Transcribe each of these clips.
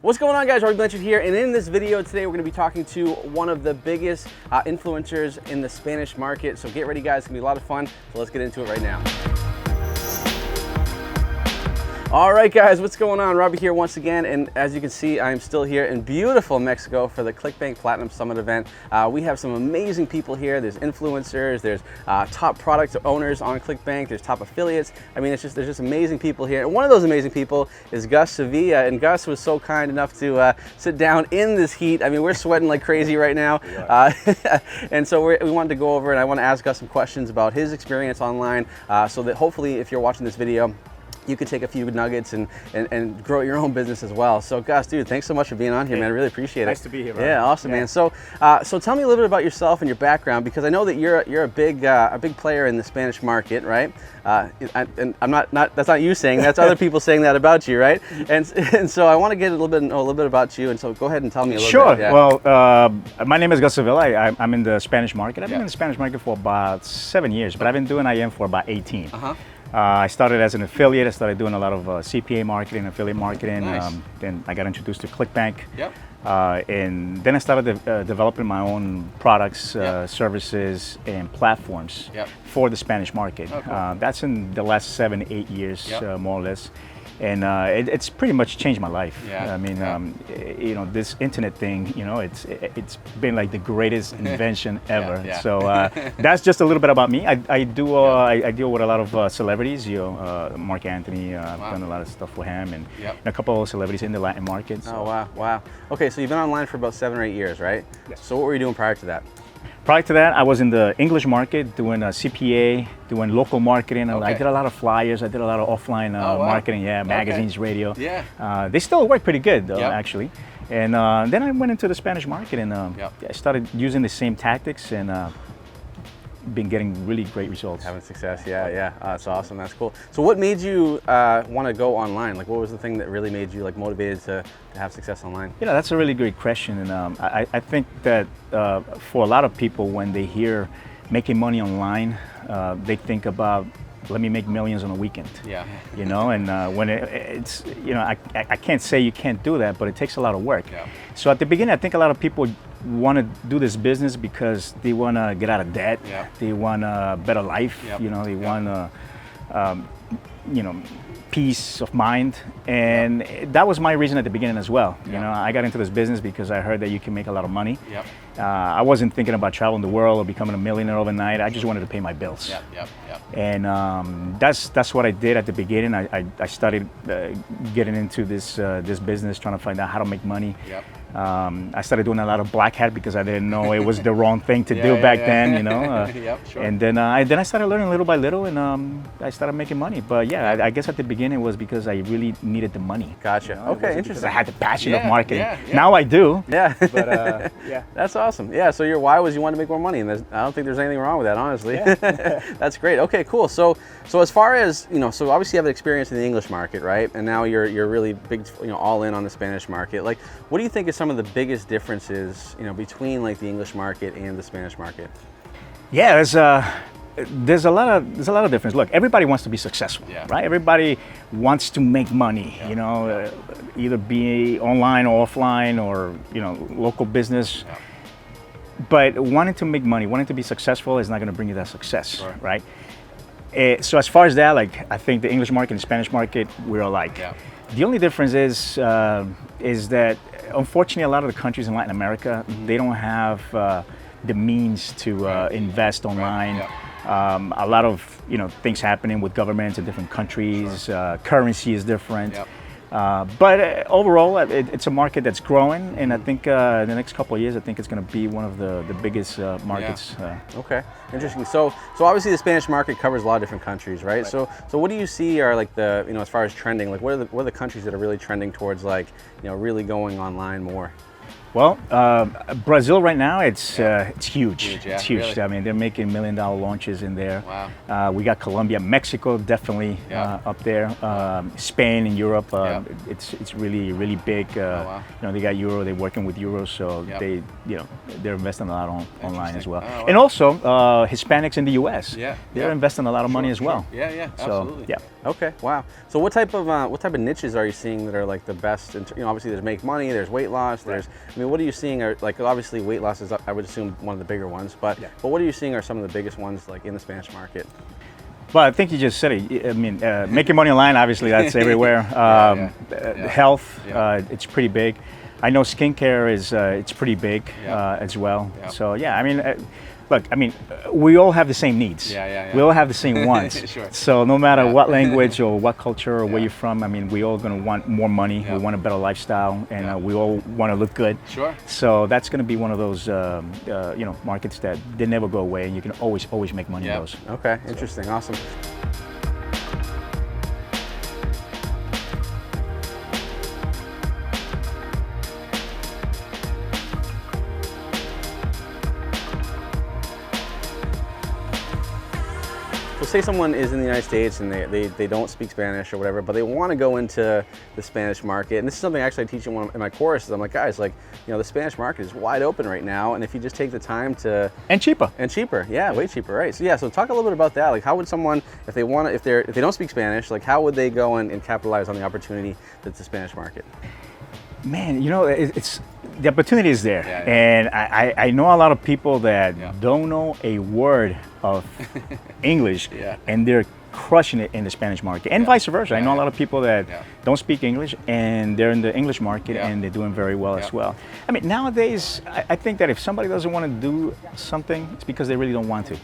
What's going on, guys? Robby Blanchard here, and in this video today we're going to be talking to one of the biggest influencers in the Spanish market. So get ready, guys. It's going to be a lot of fun. So let's get into it right now. All right, guys, what's going on? Robby here once again, and as you can see, I'm still here in beautiful Mexico for the ClickBank Platinum Summit event. We have some amazing people here. There's influencers, there's top product owners on ClickBank, there's top affiliates. I mean, there's just amazing people here. And one of those amazing people is Gus Sevilla, and Gus was so kind enough to sit down in this heat. I mean, we're sweating like crazy right now. And so we wanted to go over, and I want to ask Gus some questions about his experience online, so that hopefully if you're watching this video, you could take a few nuggets and grow your own business as well. So Gus, dude, thanks so much for being on here, man. I really appreciate it. Nice to be here, bro. Yeah, awesome, man. So tell me a little bit about yourself and your background, because I know that you're a big player in the Spanish market, right? And I'm not that's not you saying, that's other people saying that about you, right? And so I want to get know a little bit about you. And so go ahead and tell me a little bit. Sure. Yeah. Well, my name is Gus Sevilla. I'm in the Spanish market. I've been in the Spanish market for about 7 years, but I've been doing IM for about 18. I started as an affiliate. I started doing a lot of CPA marketing, affiliate marketing. Nice. Then I got introduced to ClickBank. Yep. And then I started developing my own products, services, and platforms for the Spanish market. Oh, cool. That's in the last 7-8 years, more or less. And it's pretty much changed my life. Yeah. I mean, you know, this internet thing, you know, it's been like the greatest invention ever. So that's just a little bit about me. I deal with a lot of celebrities. You know, Mark Anthony. I've done a lot of stuff with him, and a couple of celebrities in the Latin market. So. Oh wow. Okay, so you've been online for about 7 or 8 years, right? Yes. So what were you doing prior to that? Prior to that, I was in the English market doing CPA, doing local marketing. I did a lot of flyers. I did a lot of offline marketing, magazines, radio. Yeah. They still work pretty good, though, actually. And then I went into the Spanish market, and I started using the same tactics, and been getting really great results. Having success, that's awesome. That's cool. So what made you want to go online? Like, what was the thing that really made you like motivated to have success online? You know, that's a really great question, and I think that for a lot of people, when they hear making money online, they think about, let me make millions on a weekend. Yeah. You know, and when it's, you know, I can't say you can't do that, but it takes a lot of work. Yeah. So at the beginning, I think a lot of people want to do this business because they want to get out of debt. Yeah. They want a better life. Yep. You know, they want you know, peace of mind, and that was my reason at the beginning as well. You know, I got into this business because I heard that you can make a lot of money. Yep. I wasn't thinking about traveling the world or becoming a millionaire overnight. I just wanted to pay my bills. And that's what I did at the beginning. I started getting into this business, trying to find out how to make money. I started doing a lot of black hat because I didn't know it was the wrong thing to do back then, you know. And then I started learning little by little, and I started making money. But yeah, I guess at the beginning it was because I really needed the money. Gotcha. You know? Okay, interesting. I had the passion of marketing. Now I do. Yeah. But that's awesome. Yeah. So your why was you wanted to make more money, and I don't think there's anything wrong with that, honestly. That's great. Okay, cool. So as far as, you know, so obviously you have an experience in the English market, right? And now you're really big, you know, all in on the Spanish market. Like, what do you think is some of the biggest differences, you know, between like the English market and the Spanish market? Yeah, there's a lot of difference. Look, everybody wants to be successful, right? Everybody wants to make money, you know, either be online or offline, or, you know, local business. But wanting to make money, wanting to be successful is not going to bring you that success, right? So as far as that, like, I think the English market and Spanish market, we're alike. The only difference is that, unfortunately, a lot of the countries in Latin America, they don't have the means to invest online. A lot of, you know, things happening with governments in different countries. Currency is different. But overall, it's a market that's growing, and I think in the next couple of years, I think it's going to be one of the biggest markets. Okay, interesting. So obviously the Spanish market covers a lot of different countries, right? So what do you see are like the, you know, as far as trending, like what are the countries that are really trending towards, like, you know, really going online more? Well, Brazil right now, it's huge. Yeah, it's huge. really? I mean, they're making $1 million launches in there. Wow. We got Colombia, Mexico, definitely up there. Spain and Europe, it's really big. Wow. You know, they got Euro. They're working with Euros, so they're investing a lot online as well. Oh, wow. And also Hispanics in the U.S. They're investing a lot of money as well. Yeah, So, absolutely. yeah. Okay, wow. So what type of niches are you seeing that are like the best? You know, obviously there's make money, there's weight loss, there's. I mean, what are you seeing? Are like obviously weight loss is I would assume one of the bigger ones, but what are you seeing are some of the biggest ones like in the Spanish market? Well, I think you just said it. I mean, making money online, obviously, that's everywhere. Health, it's pretty big. I know skincare is it's pretty big as well. So yeah, I mean, look, I mean, we all have the same needs. We all have the same wants. Sure. So no matter what language or what culture or where you're from, I mean, we all going to want more money. We want a better lifestyle, and we all want to look good. Sure. So that's going to be one of those you know, markets that they never go away, and you can always make money in those. Okay, interesting, awesome. So say someone is in the United States and they don't speak Spanish or whatever, but they want to go into the Spanish market. And this is something actually I teach in my courses. I'm like, guys, like, you know, the Spanish market is wide open right now. And if you just take the time to... And cheaper. And cheaper, yeah, way cheaper, right. So yeah, so talk a little bit about that. Like how would someone, if they don't speak Spanish, like how would they go and capitalize on the opportunity that's the Spanish market? Man, you know, it's the opportunity is there, and I know a lot of people that don't know a word of English, and they're crushing it in the Spanish market, and vice versa. I know a lot of people that don't speak English, and they're in the English market, and they're doing very well as well. I mean, nowadays, I think that if somebody doesn't want to do something, it's because they really don't want to.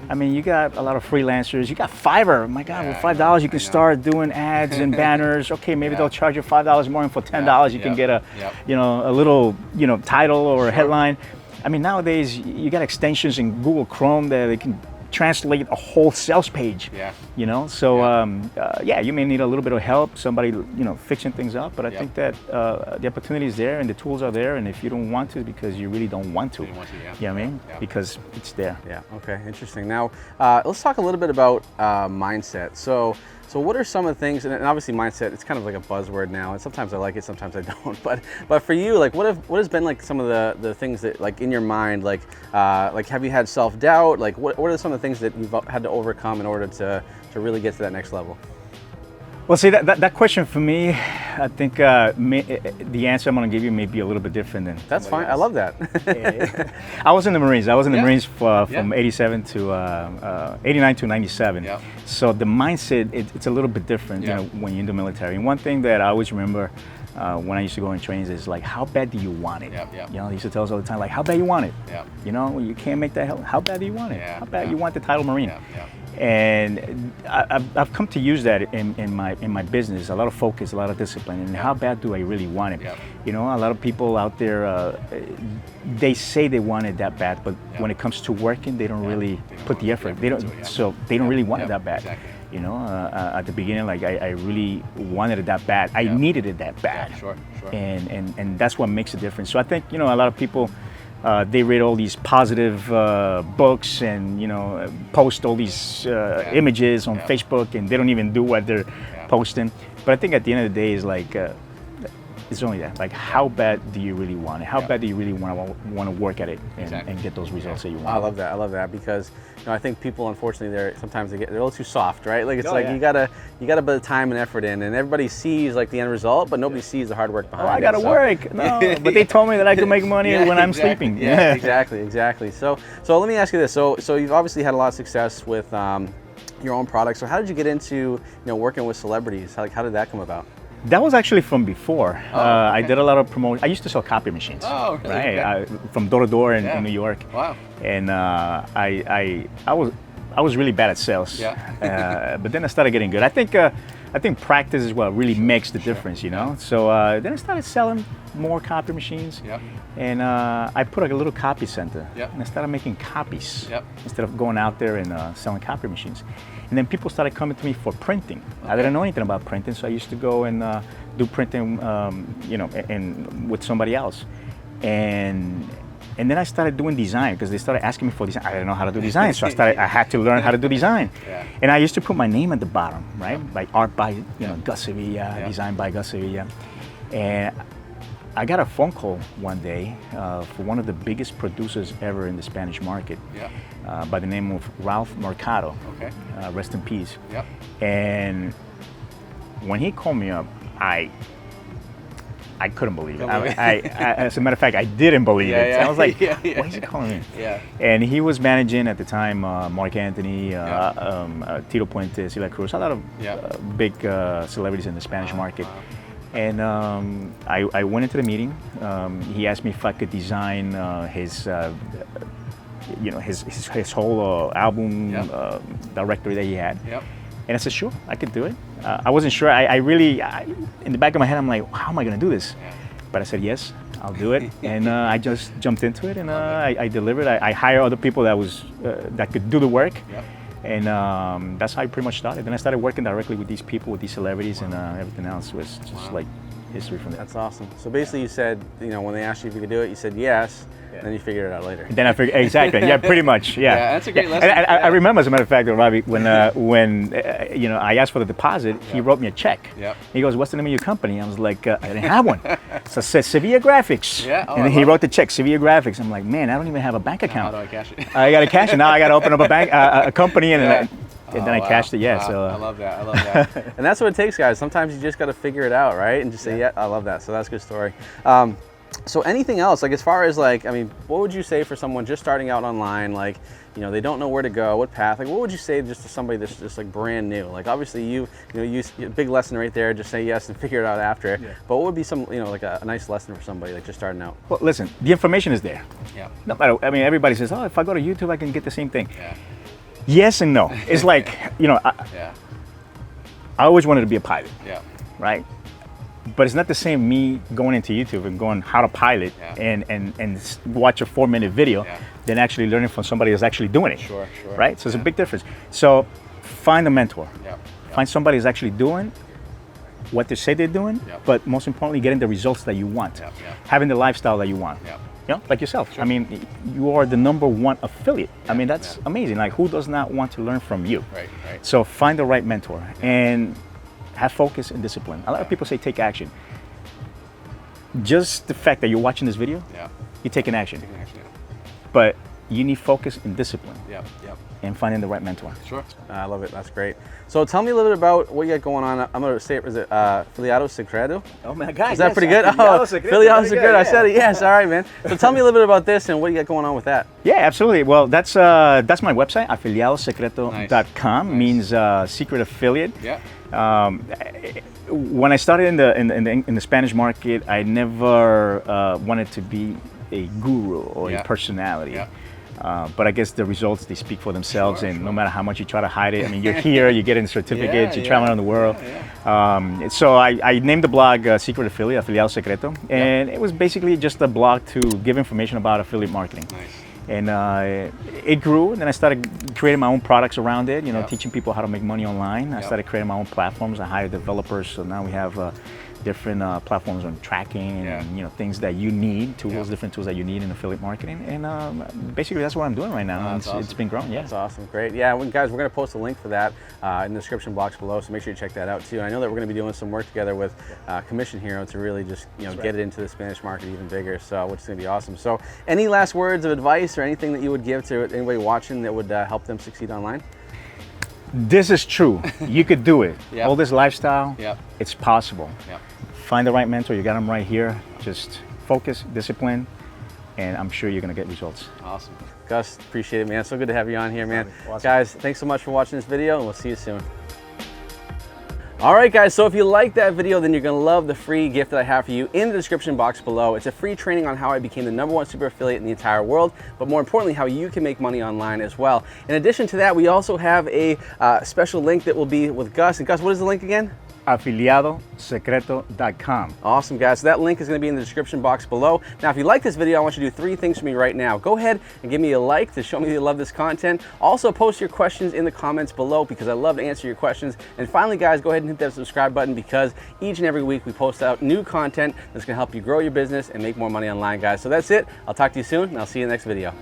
I mean, you got a lot of freelancers. You got Fiverr. My God, with $5 you can start doing ads and banners. Okay, maybe they'll charge you $5 more, and for $10 you can get a, you know, a little, you know, title or a headline. I mean, nowadays you got extensions in Google Chrome that they can translate a whole sales page. You know, so yeah, you may need a little bit of help, somebody, you know, fixing things up, but I think that the opportunity is there and the tools are there, and if you don't want to, because you really don't want to, you know what I mean? Because it's there. Okay, interesting. Now let's talk a little bit about mindset. So what are some of the things, and obviously mindset, it's kind of like a buzzword now, and sometimes I like it, sometimes I don't, but for you, like what has been like some of the things that like in your mind, like have you had self-doubt? Like what are some of the things that you've had to overcome in order to really get to that next level? Well, see, that question for me, I think the answer I'm going to give you may be a little bit different than That's fine. else. I love that. I was in the Marines. I was in the Marines from 87 to 89 to 97. So the mindset, it's a little bit different, you know, when you're in the military. And one thing that I always remember when I used to go in trainings is like, how bad do you want it? You know, they used to tell us all the time, like, how bad you want it? You know, you can't make that. How bad do you want it? How bad you want the title Marine? And I've come to use that in my business. A lot of focus, a lot of discipline, and how bad do I really want it? You know, a lot of people out there, they say they want it that bad, but when it comes to working, they don't really put the effort. They don't, so they don't really want it that bad. You know, at the beginning, like I really wanted it that bad. I needed it that bad. And that's what makes a difference. So I think, you know, a lot of people, they read all these positive books and, you know, post all these images on Facebook, and they don't even do what they're posting. But I think at the end of the day is like, it's only that. Like, how bad do you really want it? How bad do you really want to work at it and get those results that you want? I love that. I love that because, you know, I think people, unfortunately, sometimes they're a little too soft, right? Like it's you gotta put the time and effort in, and everybody sees like the end result, but nobody sees the hard work behind it. I gotta work. No, but they told me that I could make money when I'm sleeping. Exactly. So let me ask you this. So you've obviously had a lot of success with your own products. So how did you get into, you know, working with celebrities? How did that come about? That was actually from before. I did a lot of promotion. I used to sell copy machines. Right? From door to door in New York. Wow. And I was really bad at sales. But then I started getting good. I think practice is what really makes the difference, you know. So then I started selling more copy machines. And I put a little copy center. And I started making copies instead of going out there and selling copy machines. And then people started coming to me for printing. I didn't know anything about printing, so I used to go and do printing, you know, with somebody else. And then I started doing design because they started asking me for design. I didn't know how to do design, so I had to learn how to do design. Yeah. And I used to put my name at the bottom, right? Like art by, Gus Sevilla, design by Gus Sevilla. And I got a phone call one day for one of the biggest producers ever in the Spanish market, by the name of Ralph Mercado. Okay. Rest in peace. Yep. And when he called me up, I couldn't believe it. As a matter of fact, I didn't believe it. I was like, why is he calling me? Yeah. And he was managing at the time Mark Anthony, Tito Puente, Celia Cruz, a lot of big celebrities in the Spanish market. And I went into the meeting. He asked me if I could design his whole album directory that he had. Yep. And I said, sure, I could do it. I wasn't sure. I really, in the back of my head, I'm like, how am I going to do this? Yeah. But I said, yes, I'll do it. And I just jumped into it, and I delivered. I hired other people that could do the work. Yep. And that's how I pretty much started. Then I started working directly with these people, with these celebrities, and everything else was just like history from there. That's awesome. So basically you said, when they asked you if you could do it, you said yes. And then you figured it out later. And then I figured, exactly, yeah, pretty much, yeah. Yeah, that's a great lesson. And I remember, as a matter of fact, Robby, when I asked for the deposit, he wrote me a check. Yep. He goes, what's the name of your company? I was like, I didn't have one. So it said Sevilla Graphics. Yeah. Oh, and he wrote the check, Sevilla Graphics. I'm like, man, I don't even have a bank account. How do I cash it? I got to cash it. Now I got to open up a bank, a company, and then I cashed it, Wow. So I love that. And that's what it takes, guys. Sometimes you just got to figure it out, right? And just say, yeah, I love that. So that's a good story. So anything else, like as far as what would you say for someone just starting out online, they don't know where to go, what path, what would you say just to somebody that's just brand new? Like obviously you use a big lesson right there, just say yes and figure it out after. Yeah. But what would be some, a nice lesson for somebody just starting out? Well, listen, the information is there. Yeah. No matter, everybody says, oh, if I go to YouTube, I can get the same thing. Yeah. Yes and no. It's like, I always wanted to be a pilot. Yeah. Right? But it's not the same me going into YouTube and going how to pilot and watch a 4-minute video than actually learning from somebody that's actually doing it. Sure. Right? So it's a big difference. So find a mentor. Find somebody who's actually doing what they say they're doing, but most importantly, getting the results that you want. Having the lifestyle that you want. Like yourself. Sure. You are the #1 affiliate. That's amazing. Like, who does not want to learn from you? Right. So find the right mentor and have focus and discipline. A lot of people say take action. Just the fact that you're watching this video, you're taking action. But you need focus and discipline. And finding the right mentor. Sure. I love it. That's great. So tell me a little bit about what you got going on. I'm going to say, is it Filiado Secreto? Oh my God. Is that pretty good? Filiado Secreto. I said it. Yes. All right, man. So tell me a little bit about this and what you got going on with that. Yeah, absolutely. Well, that's my website, afiliadosecreto.com. Nice. Means secret affiliate. Yeah. When I started in the Spanish market, I never wanted to be a guru or a personality. Yeah. But I guess the results, they speak for themselves, and no matter how much you try to hide it, you're here, you're getting certificates, you're traveling around the world. So I named the blog Secret Affiliate, Afiliado Secreto, and it was basically just a blog to give information about affiliate marketing. Nice. And it grew, and then I started creating my own products around it, teaching people how to make money online. I started creating my own platforms. I hired developers, so now we have different platforms on tracking and things that you need, different tools that you need in affiliate marketing. And basically that's what I'm doing right now. Awesome. It's been growing, That's awesome, great. Yeah, guys, we're going to post a link for that in the description box below, so make sure you check that out too. And I know that we're going to be doing some work together with Commission Hero to really just get it into the Spanish market even bigger, which is going to be awesome. So any last words of advice or anything that you would give to anybody watching that would help them succeed online? This is true. You could do it. All this lifestyle, it's possible. Find the right mentor. You got them right here. Just focus, discipline, and I'm sure you're going to get results. Awesome. Gus, appreciate it, man. So good to have you on here, man. Awesome. Guys, thanks so much for watching this video, and we'll see you soon. All right, guys, so if you like that video, then you're going to love the free gift that I have for you in the description box below. It's a free training on how I became the #1 super affiliate in the entire world, but more importantly, how you can make money online as well. In addition to that, we also have a special link that will be with Gus. And Gus, what is the link again? afiliadosecreto.com. Awesome, guys. So that link is going to be in the description box below. Now, if you like this video, I want you to do 3 things for me right now. Go ahead and give me a like to show me you love this content. Also, post your questions in the comments below because I love to answer your questions. And finally, guys, go ahead and hit that subscribe button because each and every week we post out new content that's going to help you grow your business and make more money online, guys. So that's it. I'll talk to you soon, and I'll see you in the next video.